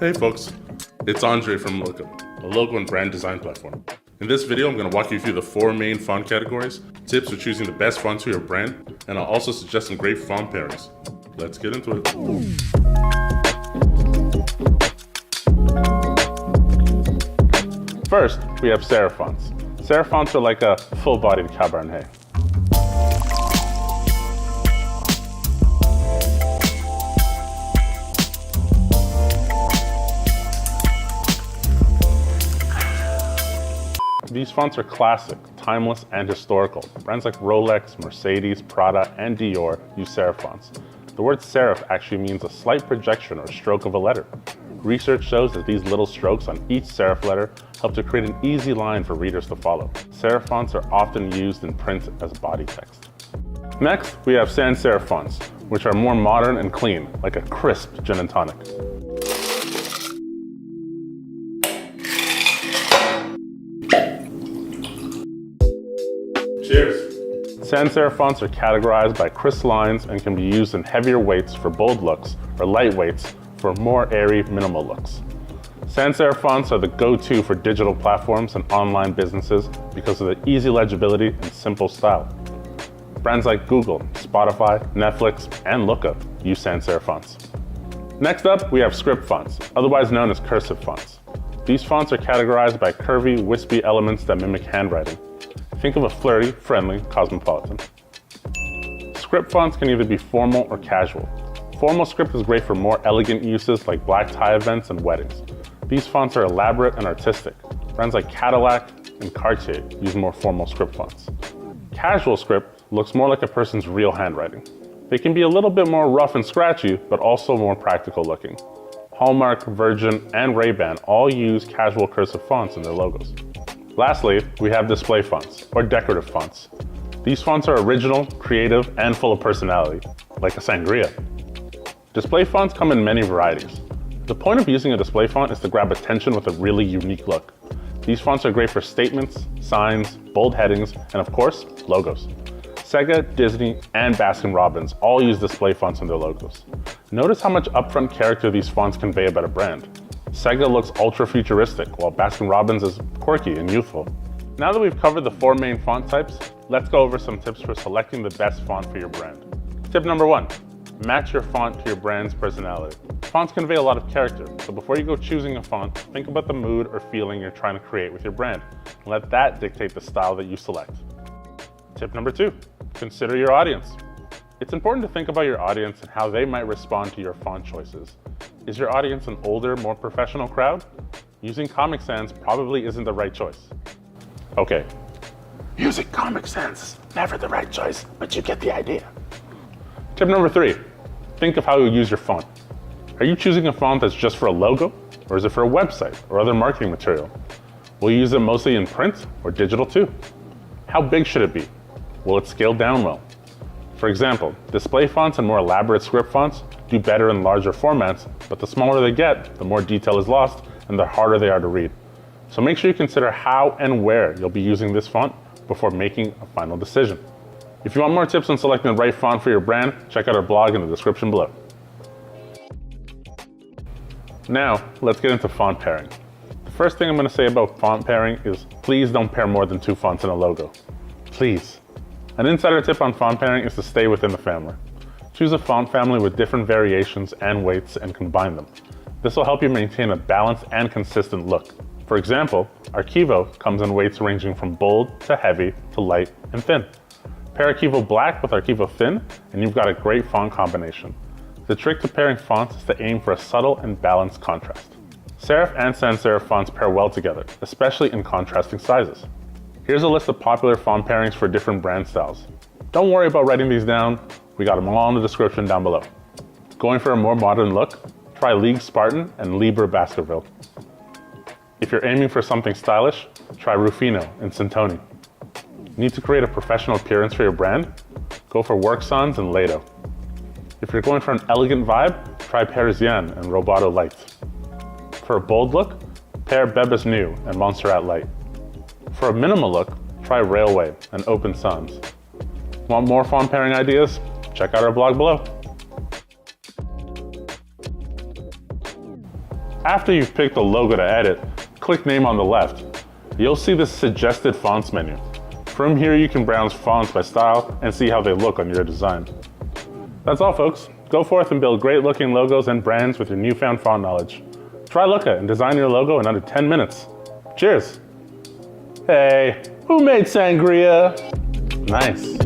Hey folks, it's Andre from Logo, a logo and brand design platform. In this video, I'm going to walk you through the 4 main font categories, tips for choosing the best font for your brand, and I'll also suggest some great font pairings. Let's get into it. First, we have serif fonts. Serif fonts are like a full-bodied Cabernet. These fonts are classic, timeless, and historical. Brands like Rolex, Mercedes, Prada, and Dior use serif fonts. The word serif actually means a slight projection or stroke of a letter. Research shows that these little strokes on each serif letter help to create an easy line for readers to follow. Serif fonts are often used in print as body text. Next, we have sans serif fonts, which are more modern and clean, like a crisp gin and tonic. Cheers! Sans serif fonts are categorized by crisp lines and can be used in heavier weights for bold looks or light weights for more airy, minimal looks. Sans serif fonts are the go-to for digital platforms and online businesses because of the easy legibility and simple style. Brands like Google, Spotify, Netflix, and Lookup use sans serif fonts. Next up, we have script fonts, otherwise known as cursive fonts. These fonts are categorized by curvy, wispy elements that mimic handwriting. Think of a flirty, friendly, cosmopolitan. Script fonts can either be formal or casual. Formal script is great for more elegant uses like black tie events and weddings. These fonts are elaborate and artistic. Brands like Cadillac and Cartier use more formal script fonts. Casual script looks more like a person's real handwriting. They can be a little bit more rough and scratchy, but also more practical looking. Hallmark, Virgin, and Ray-Ban all use casual cursive fonts in their logos. Lastly, we have display fonts, or decorative fonts. These fonts are original, creative, and full of personality, like a sangria. Display fonts come in many varieties. The point of using a display font is to grab attention with a really unique look. These fonts are great for statements, signs, bold headings, and of course, logos. Sega, Disney, and Baskin-Robbins all use display fonts in their logos. Notice how much upfront character these fonts convey about a brand. Sega looks ultra-futuristic, while Baskin-Robbins is quirky and youthful. Now that we've covered the 4 main font types, let's go over some tips for selecting the best font for your brand. Tip number 1, match your font to your brand's personality. Fonts convey a lot of character, so before you go choosing a font, think about the mood or feeling you're trying to create with your brand, and let that dictate the style that you select. Tip number 2, consider your audience. It's important to think about your audience and how they might respond to your font choices. Is your audience an older, more professional crowd? Using Comic Sans probably isn't the right choice. Okay, using Comic Sans is never the right choice, but you get the idea. Tip number 3, think of how you use your font. Are you choosing a font that's just for a logo, or is it for a website or other marketing material? Will you use it mostly in print or digital too? How big should it be? Will it scale down well? For example, display fonts and more elaborate script fonts do better in larger formats, but the smaller they get, the more detail is lost and the harder they are to read. So make sure you consider how and where you'll be using this font before making a final decision. If you want more tips on selecting the right font for your brand, check out our blog in the description below. Now, let's get into font pairing. The first thing I'm going to say about font pairing is please don't pair more than 2 fonts in a logo. Please. An insider tip on font pairing is to stay within the family. Choose a font family with different variations and weights and combine them. This will help you maintain a balanced and consistent look. For example, Archivo comes in weights ranging from bold to heavy to light and thin. Pair Archivo Black with Archivo Thin and you've got a great font combination. The trick to pairing fonts is to aim for a subtle and balanced contrast. Serif and sans serif fonts pair well together, especially in contrasting sizes. Here's a list of popular font pairings for different brand styles. Don't worry about writing these down, we got them all in the description down below. Going for a more modern look? Try Spartan and Libre Baskerville. If you're aiming for something stylish, try Rufino and Sintony. Need to create a professional appearance for your brand? Go for Sans and Lato. If you're going for an elegant vibe, try Parisienne and Roboto Light. For a bold look, pair Bebas Neue and Montserrat Light. For a minimal look, try Raleway and Open Sans. Want more font pairing ideas? Check out our blog below. After you've picked the logo to edit, click Name on the left. You'll see the Suggested Fonts menu. From here you can browse fonts by style and see how they look on your design. That's all, folks. Go forth and build great looking logos and brands with your newfound font knowledge. Try Looka and design your logo in under 10 minutes. Cheers! Hey, who made sangria? Nice.